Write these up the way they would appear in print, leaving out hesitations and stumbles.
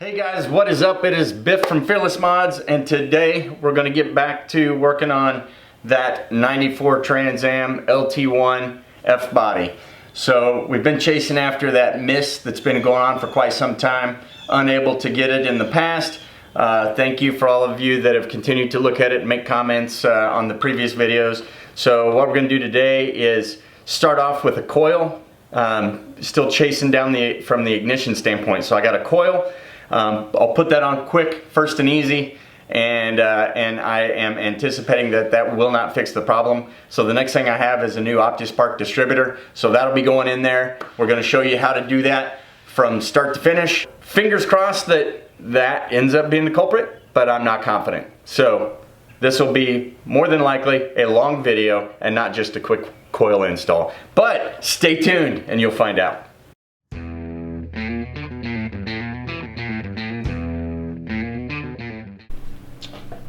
Hey guys, what is up? It is Biff from Fearless Mods, and today we're going to get back to working on that 94 Trans Am LT1 F-body. So we've been chasing after that miss that's been going on for quite some time, unable to get it in the past. Thank you for all of you that have continued to look at it and make comments on the previous videos. So what we're going to do today is start off with a coil, still chasing down from the ignition standpoint. So I got a coil. I'll put that on quick, first and easy, and I am anticipating that will not fix the problem. So the next thing I have is a new Optispark Distributor. So that'll be going in there. We're going to show you how to do that from start to finish. Fingers crossed that ends up being the culprit, but I'm not confident. So this will be more than likely a long video and not just a quick coil install. But stay tuned and you'll find out.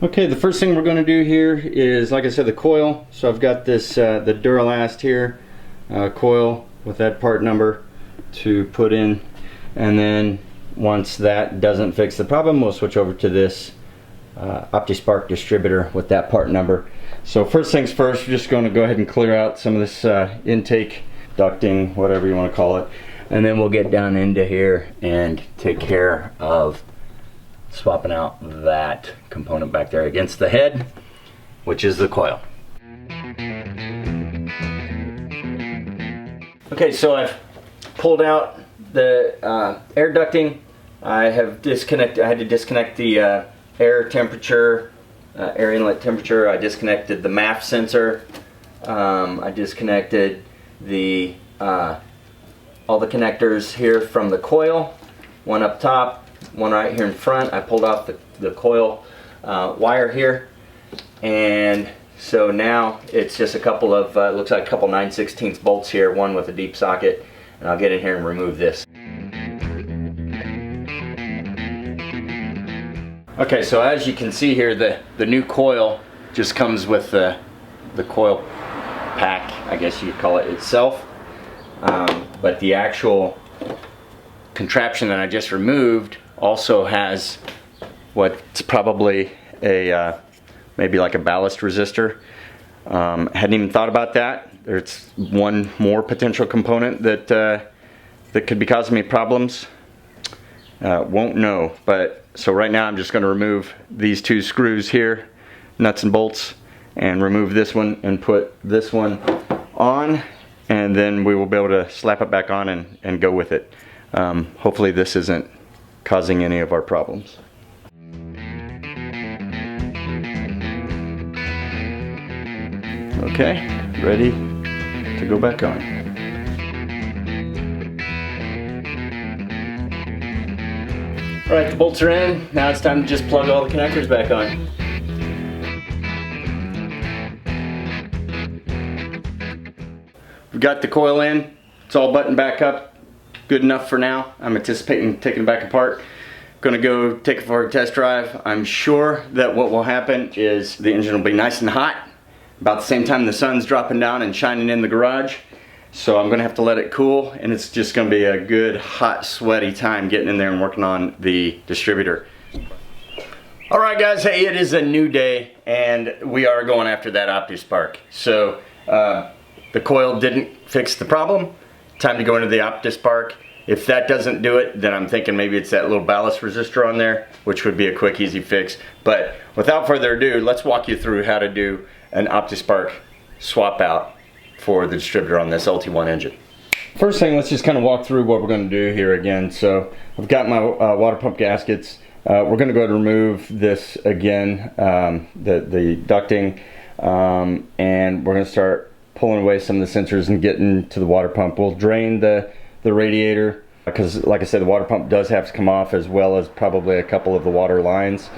Okay, the first thing we're going to do here is, like I said, the coil. So I've got this the Duralast here, coil with that part number to put in, and then once that doesn't fix the problem, we'll switch over to this Optispark Distributor with that part number. So first things first, we're just going to go ahead and clear out some of this intake, ducting, whatever you want to call it, and then we'll get down into here and take care of swapping out that component back there against the head, which is the coil. Okay, so I've pulled out the air ducting. I had to disconnect the air temperature, air inlet temperature. I disconnected the MAF sensor. I disconnected the all the connectors here from the coil, one up top, one right here in front. I pulled off the coil wire here, and so now it's just a couple of looks like a couple 9/16 bolts here, one with a deep socket, and I'll get in here and remove this. Okay, so as you can see here, the new coil just comes with the coil pack, I guess you'd call it itself, but the actual contraption that I just removed also has what's probably a maybe like a ballast resistor. Hadn't even thought about that. There's one more potential component that that could be causing me problems. Won't know, but so right now I'm just going to remove these two screws here, nuts and bolts, and remove this one and put this one on, and then we will be able to slap it back on and go with it. Hopefully this isn't causing any of our problems. Okay, ready to go back on. Alright, the bolts are in. Now it's time to just plug all the connectors back on. We've got the coil in. It's all buttoned back up. Good enough for now. I'm anticipating taking it back apart. Gonna go take it for a test drive. I'm sure that what will happen is the engine will be nice and hot about the same time the sun's dropping down and shining in the garage. So I'm gonna have to let it cool, and it's just gonna be a good, hot, sweaty time getting in there and working on the distributor. All right, guys, hey, it is a new day, and we are going after that Optispark. So the coil didn't fix the problem. Time to go into the Optispark. If that doesn't do it, then I'm thinking maybe it's that little ballast resistor on there, which would be a quick, easy fix. But without further ado, let's walk you through how to do an Optispark swap out for the distributor on this LT1 engine. First thing, let's just kind of walk through what we're going to do here again. So I've got my water pump gaskets. We're going to go ahead and remove this again, the ducting, and we're going to start pulling away some of the sensors and getting to the water pump. We'll drain the radiator, because like I said, the water pump does have to come off, as well as probably a couple of the water lines,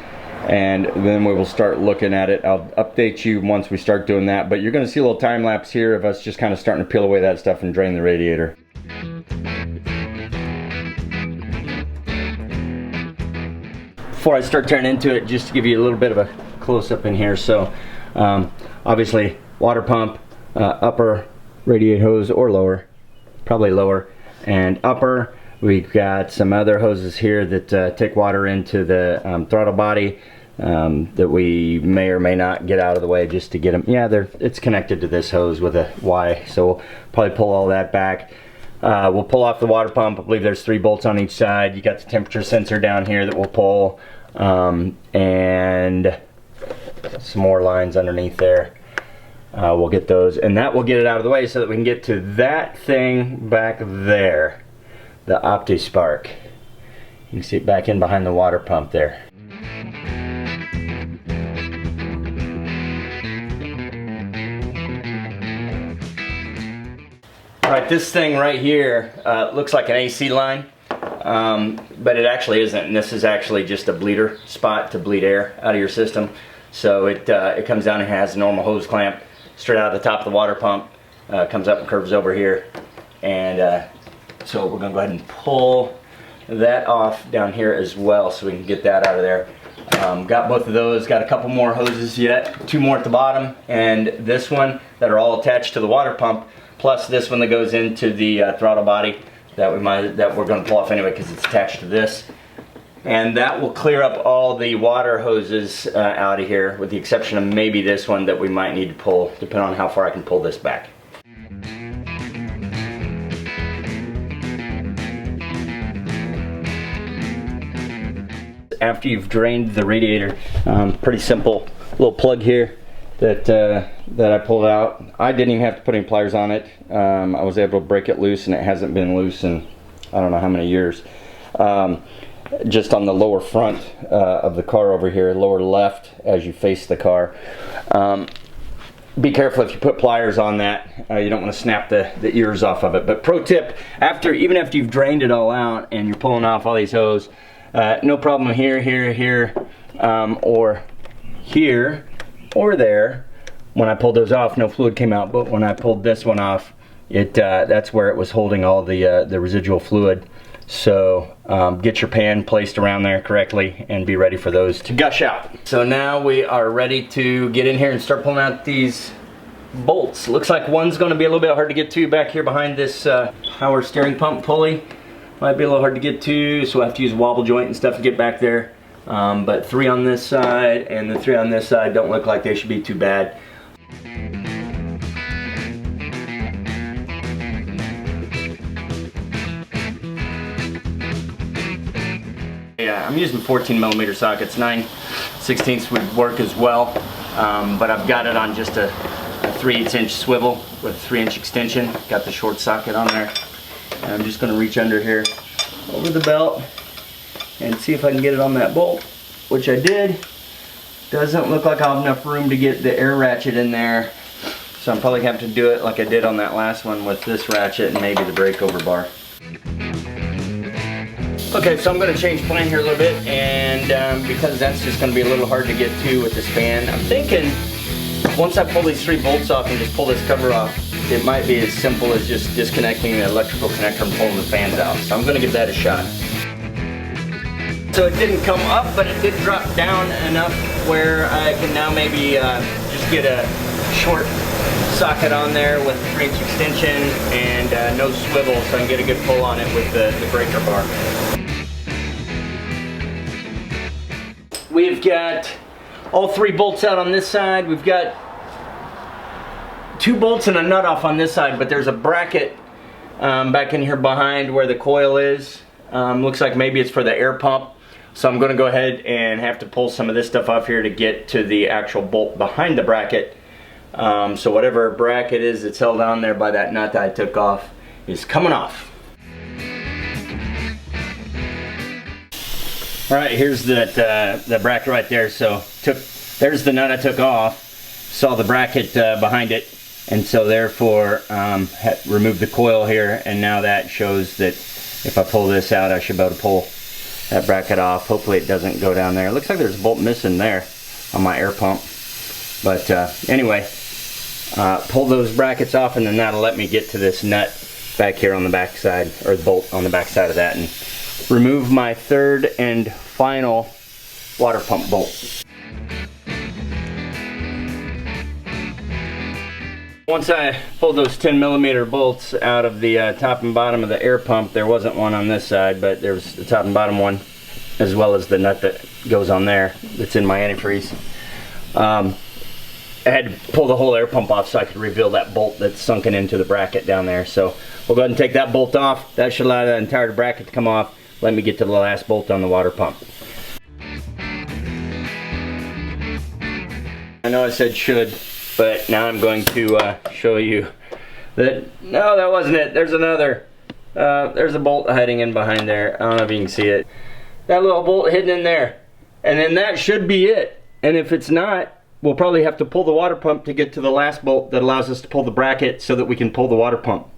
and then we will start looking at it. I'll update you once we start doing that, but you're going to see a little time lapse here of us just kind of starting to peel away that stuff and drain the radiator. Before I start turning into it, just to give you a little bit of a close-up in here. So obviously water pump, upper radiate hose, or lower, probably lower, and upper We've got some other hoses here that take water into the throttle body that we may or may not get out of the way just to get them. Yeah, it's connected to this hose with a Y, so we'll probably pull all that back. We'll pull off the water pump. I believe there's 3 bolts on each side. You got the temperature sensor down here that we'll pull, and some more lines underneath there. We'll get those, and that will get it out of the way so that we can get to that thing back there, the Optispark. You can see it back in behind the water pump there. Alright, this thing right here looks like an AC line, but it actually isn't, and this is actually just a bleeder spot to bleed air out of your system. So it comes down and has a normal hose clamp straight out of the top of the water pump, comes up and curves over here, and so we're going to go ahead and pull that off down here as well so we can get that out of there. Got both of those, got a couple more hoses yet, 2 more at the bottom, and this one that are all attached to the water pump, plus this one that goes into the throttle body that we're going to pull off anyway because it's attached to this. And that will clear up all the water hoses out of here, with the exception of maybe this one that we might need to pull, depending on how far I can pull this back. After you've drained the radiator, pretty simple little plug here that I pulled out. I didn't even have to put any pliers on it. I was able to break it loose, and it hasn't been loose in I don't know how many years. Just on the lower front of the car over here, lower left as you face the car. Be careful if you put pliers on that. You don't want to snap the ears off of it. But pro tip, even after you've drained it all out and you're pulling off all these hoses, no problem here, or here, or there. When I pulled those off, no fluid came out, but when I pulled this one off, that's where it was holding all the residual fluid. So get your pan placed around there correctly and be ready for those to gush out. So now we are ready to get in here and start pulling out these bolts. Looks like one's going to be a little bit hard to get to back here behind this power steering pump pulley. Might be a little hard to get to, so we'll have to use a wobble joint and stuff to get back there. But 3 on this side and the 3 on this side don't look like they should be too bad. Yeah, I'm using 14mm sockets. 9/16 would work as well, but I've got it on just a 3/8" swivel with a 3" extension. Got the short socket on there. And I'm just going to reach under here over the belt and see if I can get it on that bolt, which I did. Doesn't look like I'll have enough room to get the air ratchet in there, so I'm probably going to have to do it like I did on that last one with this ratchet and maybe the breakover bar. Okay, so I'm going to change plan here a little bit, and because that's just going to be a little hard to get to with this fan, I'm thinking once I pull these 3 bolts off and just pull this cover off, it might be as simple as just disconnecting the electrical connector and pulling the fans out. So I'm going to give that a shot. So it didn't come up, but it did drop down enough where I can now maybe just get a short socket on there with a 3" extension and no swivel, so I can get a good pull on it with the breaker bar. We've got all 3 bolts out on this side. We've got 2 bolts and a nut off on this side, but there's a bracket back in here behind where the coil is. Looks like maybe it's for the air pump. So I'm going to go ahead and have to pull some of this stuff off here to get to the actual bolt behind the bracket. So whatever bracket is that's held on there by that nut that I took off is coming off. Alright, here's the bracket right there. So there's the nut I took off, saw the bracket behind it, and so therefore removed the coil here, and now that shows that if I pull this out I should be able to pull that bracket off. Hopefully it doesn't go down there. It looks like there's a bolt missing there on my air pump, but anyway, pull those brackets off, and then that'll let me get to this nut back here on the back side, or the bolt on the back side of that, and remove my 3rd and final water pump bolt. Once I pulled those 10mm bolts out of the top and bottom of the air pump, there wasn't one on this side, but there was the top and bottom one, as well as the nut that goes on there that's in my antifreeze. I had to pull the whole air pump off so I could reveal that bolt that's sunken into the bracket down there. So we'll go ahead and take that bolt off. That should allow the entire bracket to come off. Let me get to the last bolt on the water pump. I know I said should, but now I'm going to show you that, no, that wasn't it. There's another. There's a bolt hiding in behind there. I don't know if you can see it. That little bolt hidden in there. And then that should be it. And if it's not, we'll probably have to pull the water pump to get to the last bolt that allows us to pull the bracket so that we can pull the water pump.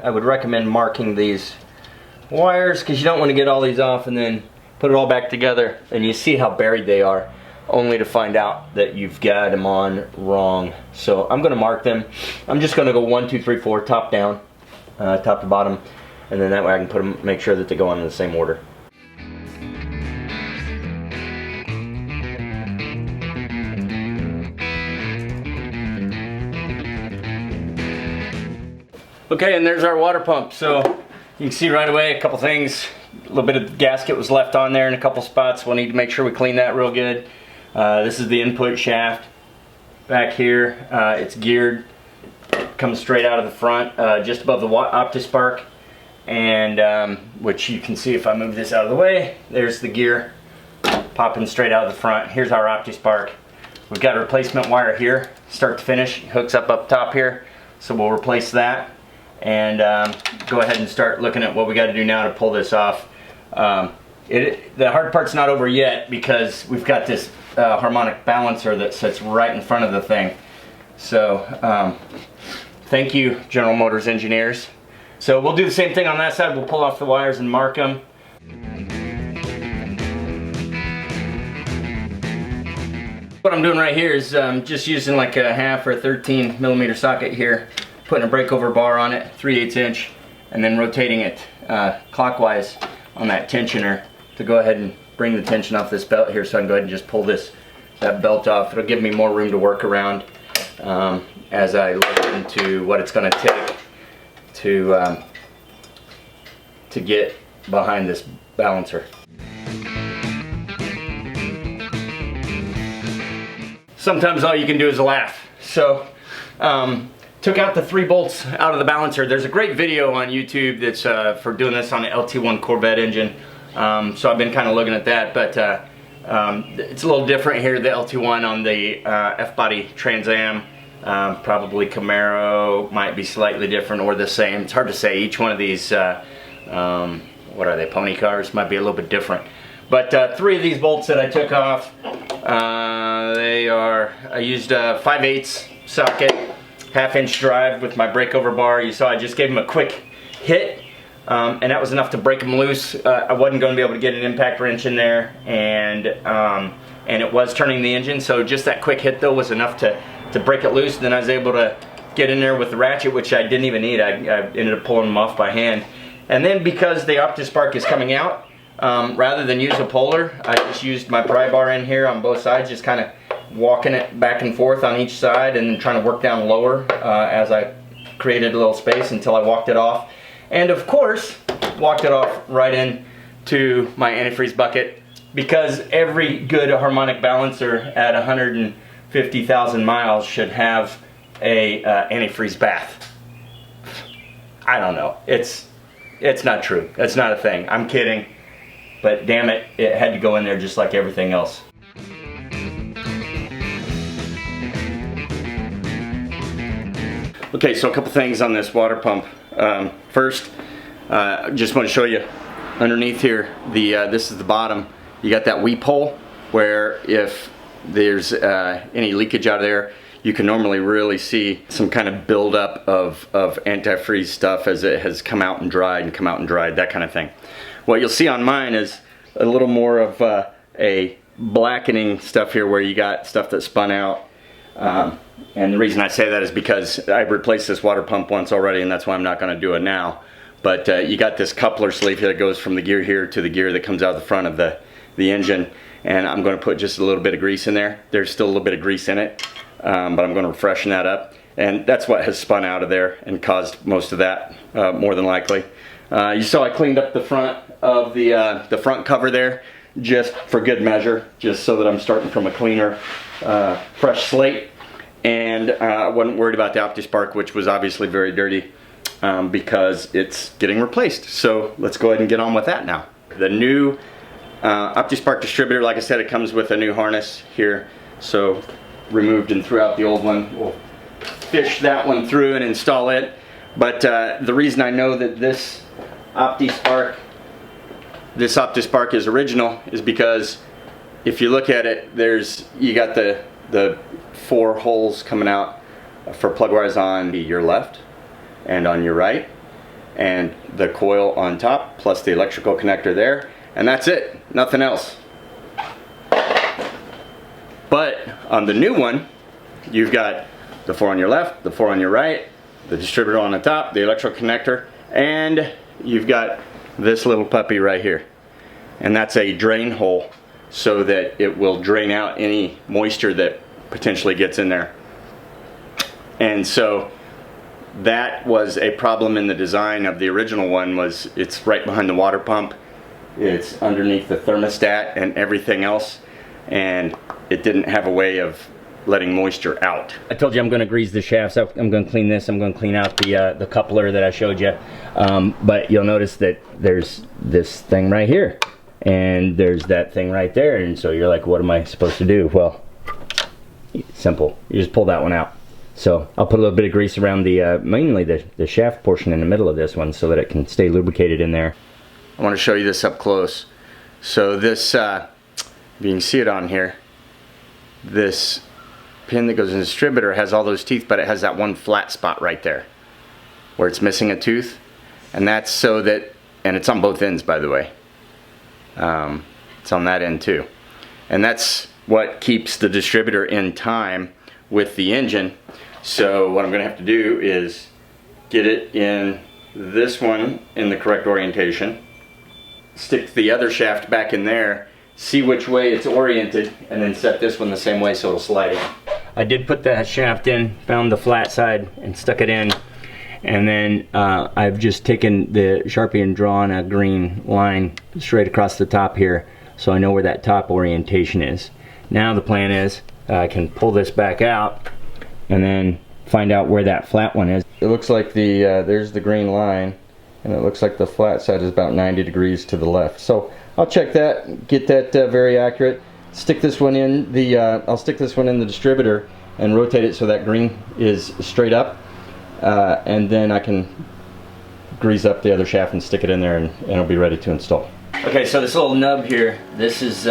I would recommend marking these wires because you don't want to get all these off and then put it all back together and you see how buried they are, only to find out that you've got them on wrong. So I'm going to mark them. I'm just going to go 1, 2, 3, 4, top down, top to bottom, and then that way I can put them, make sure that they go on in the same order. Okay, and there's our water pump. So you can see right away a couple things. A little bit of the gasket was left on there in a couple spots. We'll need to make sure we clean that real good. This is the input shaft back here. It's geared, comes straight out of the front, just above the Optispark, and which you can see if I move this out of the way. There's the gear popping straight out of the front. Here's our Optispark. We've got a replacement wire here, start to finish. It hooks up top here, so we'll replace that. And go ahead and start looking at what we got to do now to pull this off. The hard part's not over yet because we've got this harmonic balancer that sits right in front of the thing. So thank you, General Motors engineers. So we'll do the same thing on that side. We'll pull off the wires and mark them. What I'm doing right here is just using like a 1/2 or 13mm socket here, putting a breakover bar on it, 3/8 inch, and then rotating it clockwise on that tensioner to go ahead and bring the tension off this belt here, so I can go ahead and just pull that belt off. It'll give me more room to work around as I look into what it's going to take to get behind this balancer. Sometimes all you can do is laugh. So took out the 3 bolts out of the balancer. There's a great video on YouTube that's for doing this on an LT1 Corvette engine. So I've been kind of looking at that, but it's a little different here, the LT1 on the F-body Trans Am. Probably Camaro might be slightly different or the same. It's hard to say. Each one of these, what are they, pony cars, might be a little bit different. But 3 of these bolts that I took off, I used a 5/8 socket, 1/2 inch drive with my breakover bar. You saw I just gave them a quick hit, and that was enough to break them loose. I wasn't going to be able to get an impact wrench in there, and it was turning the engine, so just that quick hit though was enough to break it loose. Then I was able to get in there with the ratchet, which I didn't even need. I ended up pulling them off by hand. And then because the Optispark is coming out, rather than use a puller, I just used my pry bar in here on both sides, just kind of walking it back and forth on each side and trying to work down lower as I created a little space until I walked it off. And of course, walked it off right into my antifreeze bucket, because every good harmonic balancer at 150,000 miles should have a antifreeze bath. I don't know. It's not true. That's not a thing. I'm kidding. But damn it, it had to go in there just like everything else. Okay, so a couple things on this water pump. First, just want to show you underneath here, this is the bottom. You got that weep hole where if there's any leakage out of there, you can normally really see some kind of buildup of antifreeze stuff as it has come out and dried, that kind of thing. What you'll see on mine is a little more of a blackening stuff here where you got stuff that spun out. And the reason I say that is because I replaced this water pump once already, and that's why I'm not going to do it now. But you got this coupler sleeve here that goes from the gear here to the gear that comes out of the front of the the engine, and I'm going to put just a little bit of grease in there. There's still a little bit of grease in it, but I'm going to freshen that up, and that's what has spun out of there and caused most of that, more than likely. You saw I cleaned up the front of the front cover there, just for good measure, just so that I'm starting from a cleaner, fresh slate. And I wasn't worried about the Optispark, which was obviously very dirty, because it's getting replaced. So let's go ahead and get on with that now. The new Optispark Distributor, like I said, it comes with a new harness here. So removed and threw out the old one. We'll fish that one through and install it. But the reason I know that this Optispark is original is because if you look at it, you got the 4 holes coming out for plug wires on your left and on your right, and the coil on top plus the electrical connector there, and that's it, nothing else. But on the new one, you've got the 4 on your left, the 4 on your right, the distributor on the top, the electrical connector, and you've got this little puppy right here, and that's a drain hole so that it will drain out any moisture that potentially gets in there. And so that was a problem in the design of the original one. Was it's right behind the water pump, it's underneath the thermostat and everything else, and it didn't have a way of letting moisture out. I told you I'm going to grease the shafts up. I'm going to clean this. I'm going to clean out the coupler that I showed you. But you'll notice that there's this thing right here, and there's that thing right there. And so you're like, what am I supposed to do? Well, simple. You just pull that one out. So I'll put a little bit of grease around mainly the shaft portion in the middle of this one so that it can stay lubricated in there. I want to show you this up close. So this, you can see it on here, this pin that goes in the distributor has all those teeth, but it has that one flat spot right there where it's missing a tooth, and that's so that, and it's on both ends, by the way. It's on that end too, and that's what keeps the distributor in time with the engine. So what I'm going to have to do is get it in this one in the correct orientation, stick the other shaft back in there, see which way it's oriented, and then set this one the same way so it'll slide in. I did put that shaft in, found the flat side and stuck it in, and then I've just taken the Sharpie and drawn a green line straight across the top here so I know where that top orientation is. Now the plan is I can pull this back out and then find out where that flat one is. It looks like there's the green line, and it looks like the flat side is about 90 degrees to the left. So I'll check that, get that very accurate. Stick this one in I'll stick this one in the distributor and rotate it so that green is straight up, and then I can grease up the other shaft and stick it in there, and it'll be ready to install. Okay, so this little nub here, this is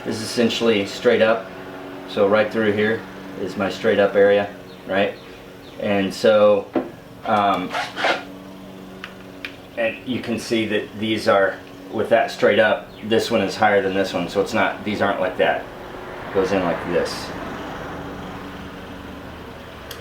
essentially straight up. So right through here is my straight up area, right? And so and you can see that these are, with that straight up, this one is higher than this one, so it's not, these aren't like that. It goes in like this.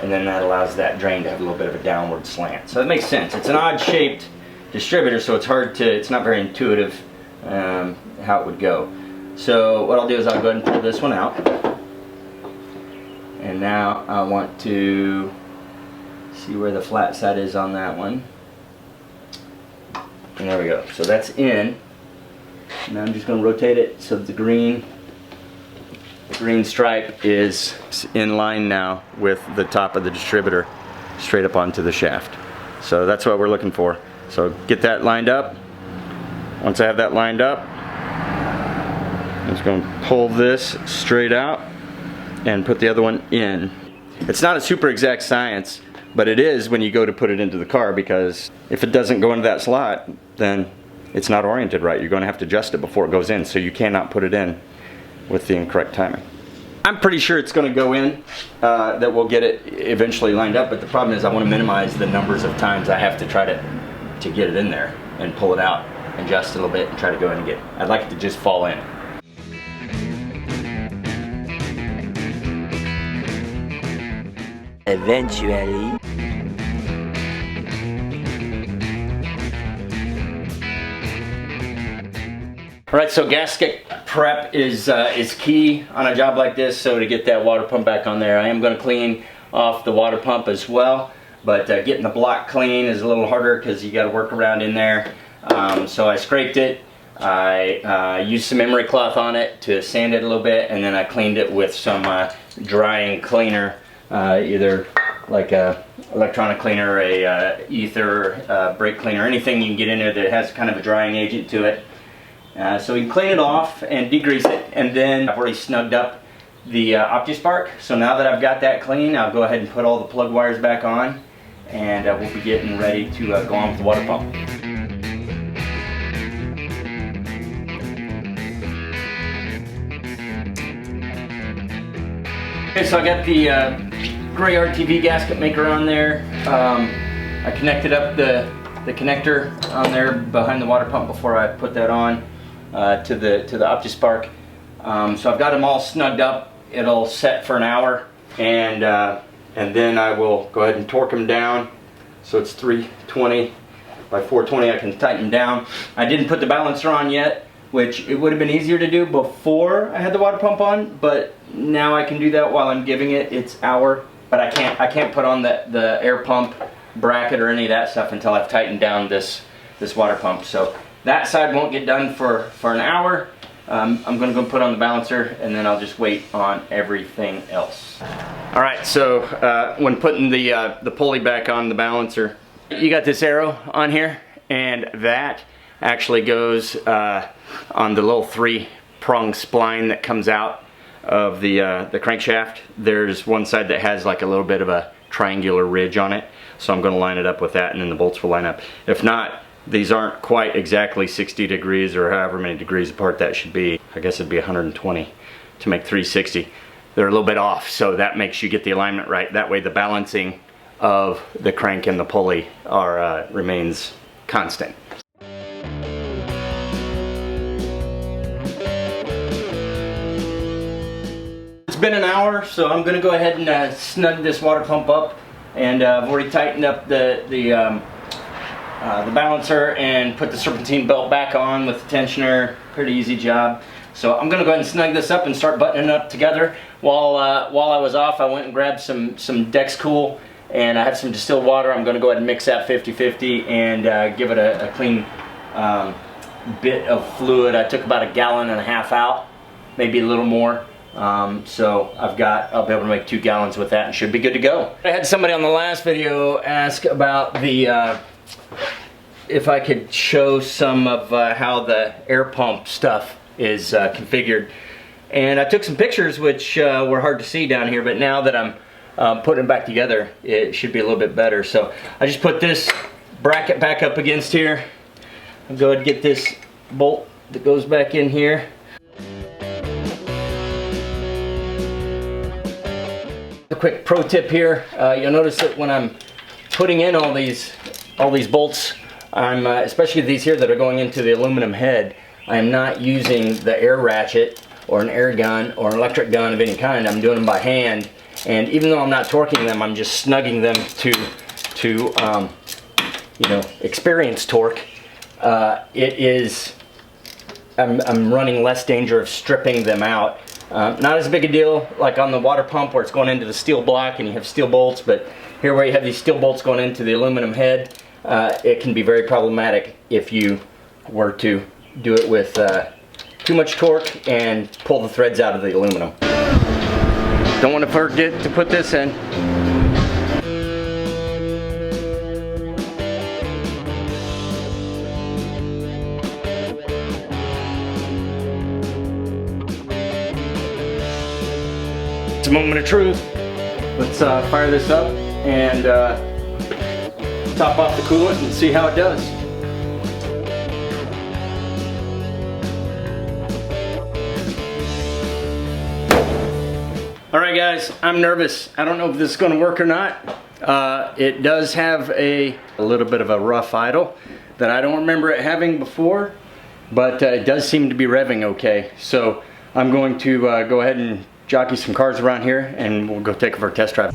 And then that allows that drain to have a little bit of a downward slant. So that makes sense. It's an odd shaped distributor, so it's not very intuitive how it would go. So what I'll do is I'll go ahead and pull this one out. And now I want to see where the flat side is on that one. And there we go. So that's in. Now I'm just going to rotate it so that the green stripe is in line now with the top of the distributor straight up onto the shaft. So that's what we're looking for. So get that lined up. Once I have that lined up, I'm just going to pull this straight out and put the other one in. It's not a super exact science, but it is when you go to put it into the car, because if it doesn't go into that slot, then it's not oriented right. You're going to have to adjust it before it goes in, so you cannot put it in with the incorrect timing. I'm pretty sure it's going to go in, that we'll get it eventually lined up, but the problem is I want to minimize the numbers of times I have to try to get it in there and pull it out, adjust it a little bit and try to go in and get it. I'd like it to just fall in. Eventually. Alright, so gasket prep is key on a job like this. So to get that water pump back on there, I am going to clean off the water pump as well. But getting the block clean is a little harder because you got to work around in there. So I scraped it. I used some emery cloth on it to sand it a little bit, and then I cleaned it with some drying cleaner, either like a electronic cleaner, a ether, brake cleaner, anything you can get in there that has kind of a drying agent to it. So we can clean it off and degrease it, and then I've already snugged up the Optispark. So now that I've got that clean, I'll go ahead and put all the plug wires back on, and we'll be getting ready to go on with the water pump. Okay, so I got the gray RTV gasket maker on there. I connected up the connector on there behind the water pump before I put that on to the Optispark. So I've got them all snugged up. It'll set for an hour, and then I will go ahead and torque them down. So it's 320 by 420. I can tighten down. I didn't put the balancer on yet, which it would have been easier to do before I had the water pump on, but now I can do that while I'm giving it its hour. But I can't put on the air pump bracket or any of that stuff until I've tightened down this water pump. So that side won't get done for an hour. I'm going to go put on the balancer, and then I'll just wait on everything else. All right, so when putting the pulley back on the balancer, you got this arrow on here, and that actually goes on the little 3-prong spline that comes out of the crankshaft. There's one side that has like a little bit of a triangular ridge on it, so I'm going to line it up with that, and then the bolts will line up. If not, these aren't quite exactly 60 degrees or however many degrees apart that should be. I guess it'd be 120 to make 360. They're a little bit off, so that makes you get the alignment right. That way the balancing of the crank and the pulley remains constant. It's been an hour, so I'm going to go ahead and snug this water pump up, and I've already tightened up the balancer and put the serpentine belt back on with the tensioner. Pretty easy job. So I'm going to go ahead and snug this up and start buttoning it up together. While I was off, I went and grabbed some Dex Cool, and I have some distilled water. I'm going to go ahead and mix that 50-50 and give it a clean bit of fluid. I took about 1.5 gallons out, maybe a little more. So I'll be able to make 2 gallons with that and should be good to go. I had somebody on the last video ask about the if I could show some of how the air pump stuff is configured, and I took some pictures which were hard to see down here, but now that I'm putting them back together, it should be a little bit better. So I just put this bracket back up against here. I'll go ahead and get this bolt that goes back in here. A quick pro tip here, you'll notice that when I'm putting in all these bolts, I'm especially these here that are going into the aluminum head, I am not using the air ratchet or an air gun or an electric gun of any kind. I'm doing them by hand, and even though I'm not torquing them, I'm just snugging them to you know, experience torque. I'm running less danger of stripping them out. Not as big a deal like on the water pump where it's going into the steel block and you have steel bolts, but here where you have these steel bolts going into the aluminum head, it can be very problematic if you were to do it with too much torque and pull the threads out of the aluminum. Don't want to forget to put this in. It's a moment of truth. Let's fire this up and top off the coolant and see how it does. Alright guys, I'm nervous. I don't know if this is going to work or not. It does have a little bit of a rough idle that I don't remember it having before, but it does seem to be revving okay. So I'm going to go ahead and jockey some cars around here and we'll go take it for a test drive.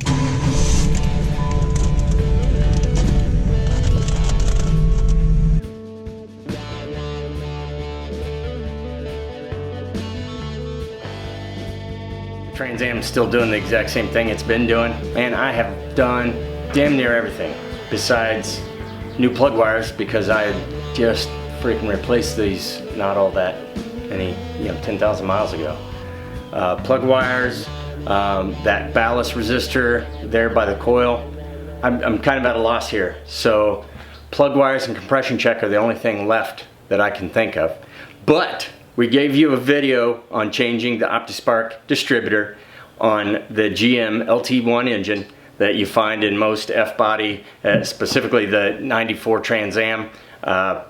Trans Am is still doing the exact same thing it's been doing. Man, I have done damn near everything besides new plug wires, because I had just freaking replaced these not all that many, 10,000 miles ago. Plug wires, that ballast resistor there by the coil. I'm kind of at a loss here. So plug wires and compression check are the only thing left that I can think of. But we gave you a video on changing the Optispark distributor on the GM LT1 engine that you find in most F-body, specifically the 94 Trans Am,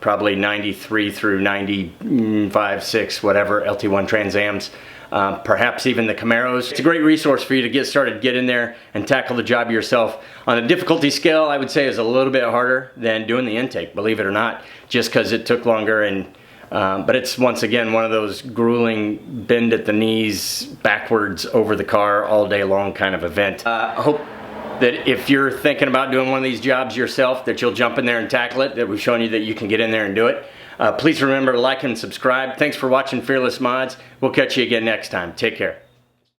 probably 93 through 95, 6, whatever, LT1 Trans Ams, perhaps even the Camaros. It's a great resource for you to get started, get in there and tackle the job yourself. On a difficulty scale, I would say is a little bit harder than doing the intake, believe it or not, just because it took longer. And but it's, once again, one of those grueling bend at the knees, backwards over the car all day long kind of event. I hope that if you're thinking about doing one of these jobs yourself, that you'll jump in there and tackle it, that we've shown you that you can get in there and do it. Please remember to like and subscribe. Thanks for watching Fearless Mods. We'll catch you again next time. Take care.